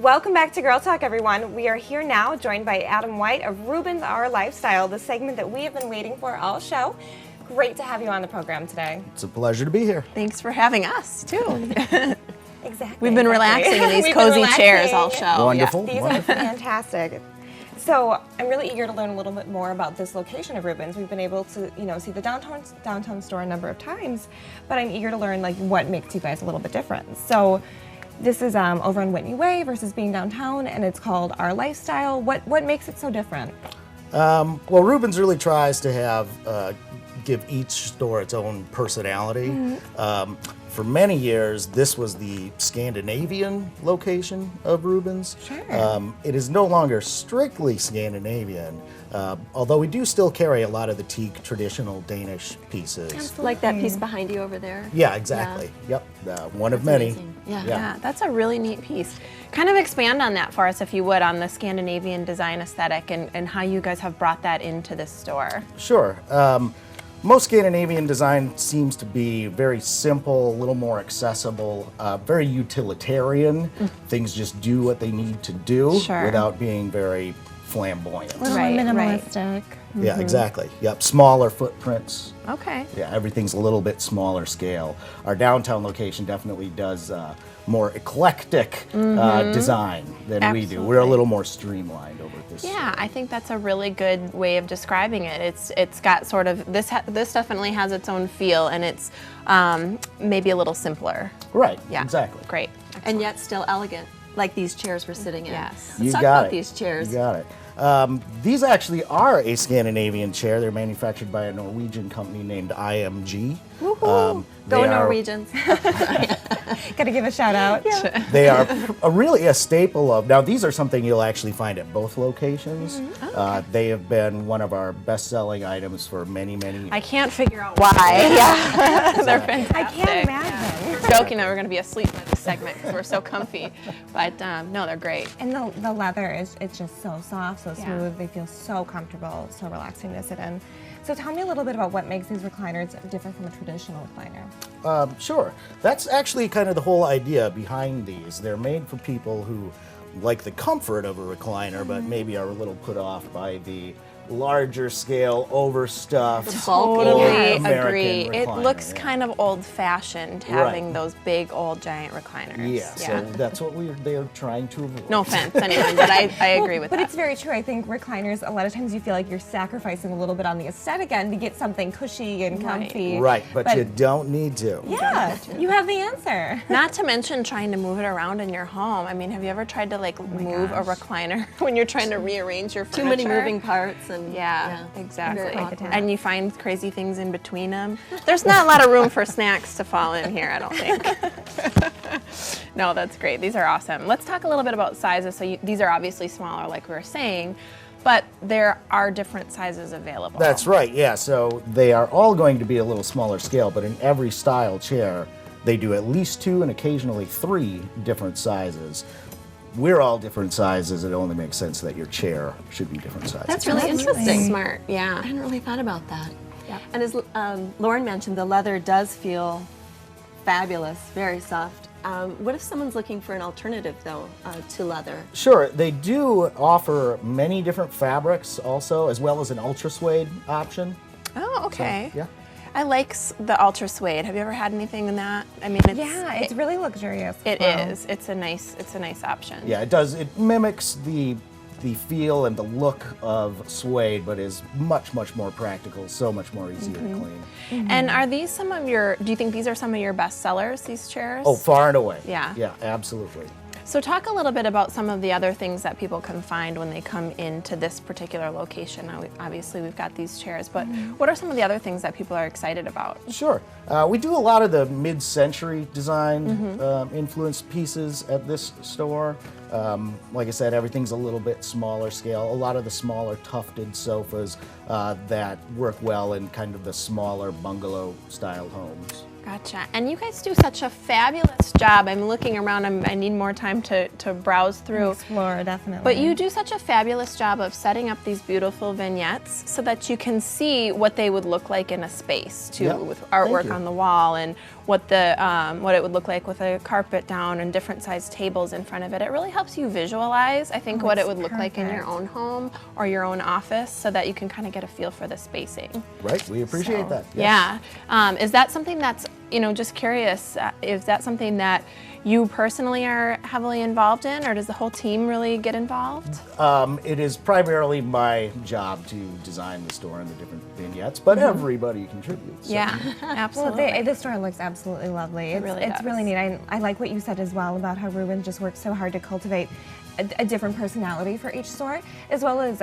Welcome back to Girl Talk, everyone. We are here now, joined by Adam White of Rubins, Our Lifestyle, the segment that we have been waiting for all show. Great to have you on the program today. It's a pleasure to be here. Thanks for having us, too. Exactly. We've been relaxing in these cozy chairs all show. Wonderful. These are fantastic. So I'm really eager to learn a little bit more about this location of Rubins. We've been able to, see the downtown store a number of times, but I'm eager to learn what makes you guys a little bit different. So this is over on Whitney Way versus being downtown, and it's called Our Lifestyle. What makes it so different? Well, Rubins really tries to give each store its own personality. Mm-hmm. For many years, this was the Scandinavian location of Rubins. Sure. It is no longer strictly Scandinavian, although we do still carry a lot of the teak traditional Danish pieces. Absolutely. Like that piece behind you over there? Yeah, exactly. Yeah. Yep, one of many. Amazing. Yeah, that's a really neat piece. Kind of expand on that for us, if you would, on the Scandinavian design aesthetic and how you guys have brought that into this store. Sure. Most Scandinavian design seems to be very simple, a little more accessible, very utilitarian. Things just do what they need to do without being very flamboyant. A little minimalistic. Yeah, exactly. Yep, smaller footprints. Okay. Yeah, everything's a little bit smaller scale. Our downtown location definitely does more eclectic design than we do. We're a little more streamlined over at this. Yeah, I think that's a really good way of describing it. It's got sort of this definitely has its own feel, and it's maybe a little simpler. Right. Yeah. Exactly. Great. And yet still elegant, like these chairs we're sitting in. Yes. Let's talk about these chairs. You got it. These actually are a Scandinavian chair. They're manufactured by a Norwegian company named IMG. Woohoo! Go Norwegians. Got to give a shout out. Yeah. They are really a staple of, now these are something you'll actually find at both locations. They have been one of our best-selling items for many, many years. I can't figure out why. Yeah. They're fantastic. I can't imagine. We're joking that we're going to be asleep in this segment because we're so comfy, but no, they're great. And the leather it's just so soft, so Yeah. smooth. They feel so comfortable, so relaxing to sit in. So tell me a little bit about what makes these recliners different from a traditional recliner. Sure. That's actually kind of the whole idea behind these. They're made for people who like the comfort of a recliner, but maybe are a little put off by the larger scale, overstuffed, The bulky. Totally American agree. It recliner, looks yeah. kind of old-fashioned having those big old giant recliners. Yeah, so that's what they're trying to avoid. No offense, anyone, but I agree with But that. it's very true. I think recliners, a lot of times you feel like you're sacrificing a little bit on the aesthetic end to get something cushy and comfy. Right, but you don't need to. Yeah, you have the answer. Not to mention trying to move it around in your home. I mean, have you ever tried to move a recliner when you're trying to rearrange your furniture? Too many moving parts. And Yeah, exactly. Very awkward. And you find crazy things in between them. There's not a lot of room for snacks to fall in here, I don't think. No, that's great. These are awesome. Let's talk a little bit about sizes. So these are obviously smaller, like we were saying, but there are different sizes available. That's right, yeah. So they are all going to be a little smaller scale, but in every style chair, they do at least 2 and occasionally 3 different sizes. We're all different sizes. It only makes sense that your chair should be different sizes. That's really interesting. Smart, yeah. I hadn't really thought about that. Yeah. And as Lauren mentioned, the leather does feel fabulous, very soft. What if someone's looking for an alternative, though, to leather? Sure, they do offer many different fabrics also, as well as an ultra suede option. Oh, okay. Yeah. I like the ultra suede. Have you ever had anything in that? I mean, It's really luxurious. It is. It's a nice option. Yeah, it does. It mimics the feel and the look of suede, but is much, much more practical, so much more easier to clean. And are these some of your, do you think these are some of your best sellers, these chairs? Oh, far and away. Yeah. Yeah, absolutely. So talk a little bit about some of the other things that people can find when they come into this particular location. Now, obviously, we've got these chairs, but what are some of the other things that people are excited about? Sure. We do a lot of the mid-century design influenced pieces at this store. Like I said, everything's a little bit smaller scale. A lot of the smaller tufted sofas that work well in kind of the smaller bungalow-style homes. Gotcha. And you guys do such a fabulous job. I'm looking around. I need more time to browse through. Explore, definitely. But you do such a fabulous job of setting up these beautiful vignettes so that you can see what they would look like in a space too, Yep. with Thank artwork you. on the wall, and what what it would look like with a carpet down and different sized tables in front of it. It really helps you visualize, I think, what it would look like in your perfect. own home or your own office, so that you can kind of get a feel for the spacing. Right, we appreciate So, that. Yes. Yeah. Is that something that's, just curious, is that something that you personally are heavily involved in, or does the whole team really get involved? It is primarily my job to design the store and the different vignettes, but everybody contributes. so- Yeah, Well, absolutely. the store looks absolutely lovely. It's really it's does. really neat. I like what you said as well about how Rubins just works so hard to cultivate a different personality for each store, as well as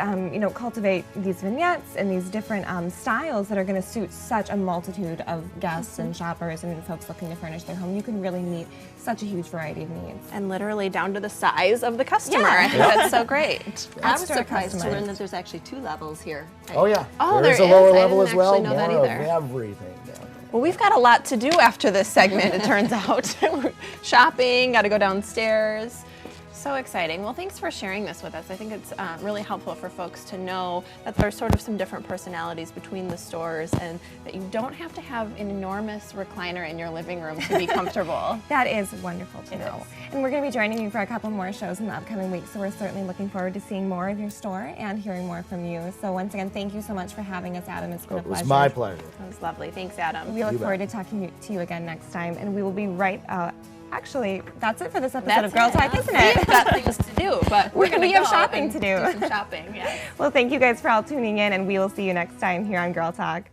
cultivate these vignettes and these different styles that are going to suit such a multitude of guests and shoppers and folks looking to furnish their home. You can really meet such a huge variety of needs. And literally down to the size of the customer. Yeah. I think that's so great. I was Extra surprised to customized. learn that there's actually 2 levels here. Oh yeah. Oh, There's there a lower is. I level didn't as well. actually know that More of either. everything down there. Well, we've got a lot to do after this segment, it turns out. Shopping, got to go downstairs. So exciting. Well, thanks for sharing this with us. I think it's really helpful for folks to know that there's sort of some different personalities between the stores, and that you don't have to have an enormous recliner in your living room to be comfortable. That is wonderful to It know. is. And we're going to be joining you for a couple more shows in the upcoming weeks, so we're certainly looking forward to seeing more of your store and hearing more from you. So once again, thank you so much for having us, Adam. It's been a It was pleasure. my pleasure. That was lovely. Thanks, Adam. We look You bet. forward to talking to you again next time, and we will be right. Actually, that's it for this episode of Girl it. Talk, isn't We've it? got things to do, but we're going to We have shopping to do. some shopping, yeah. Well, thank you guys for all tuning in, and we will see you next time here on Girl Talk.